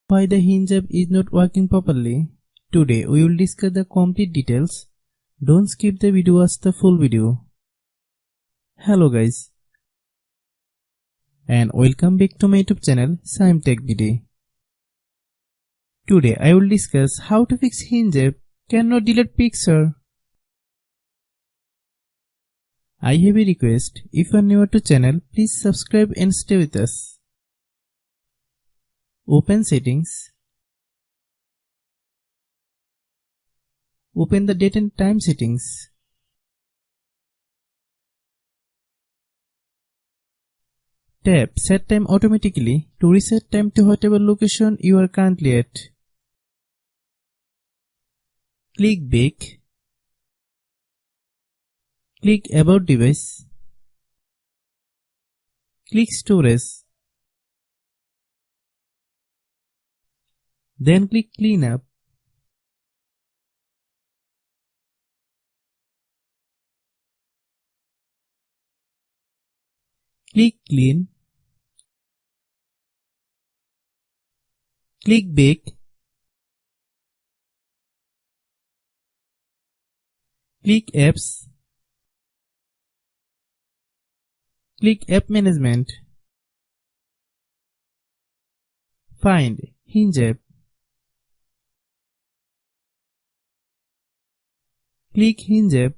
Why the Hinge app is not working properly? Today we will discuss the complete details. Don't skip the video, watch the full video. Hello guys, and welcome back to my YouTube channel Shaem Tech Video. Today I will discuss how to fix Hinge app cannot delete picture. I have a request. If you are new to channel, please subscribe and stay with us. Open settings. Open the date and time settings. Tap set time automatically to reset time to whatever location you are currently at. Click back. Click about device. Click storage. Then click clean up. Click clean. Click back. Click apps. Click app management. Find Hinge app. Click Hinge app.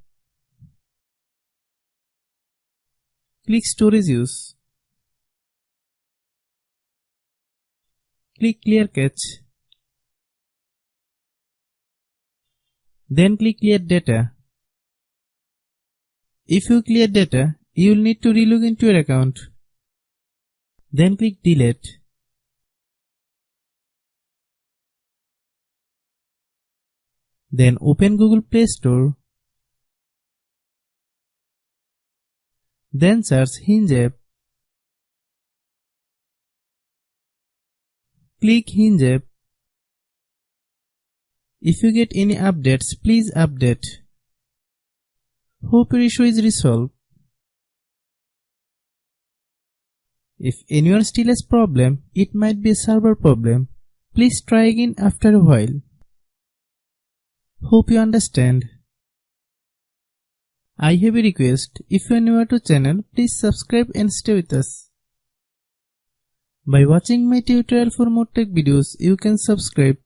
Click storage use. Click clear cache. Then click clear data. If you clear data, you will need to relog into your account. Then click delete. Then open Google Play Store. Then search Hinge app. Click Hinge app. If you get any updates, please update. Hope your issue is resolved. If anyone still has problem, it might be a server problem. Please try again after a while. Hope you understand. I have a request. If you are new to channel, please subscribe and stay with us. By watching my tutorial for more tech videos, you can subscribe.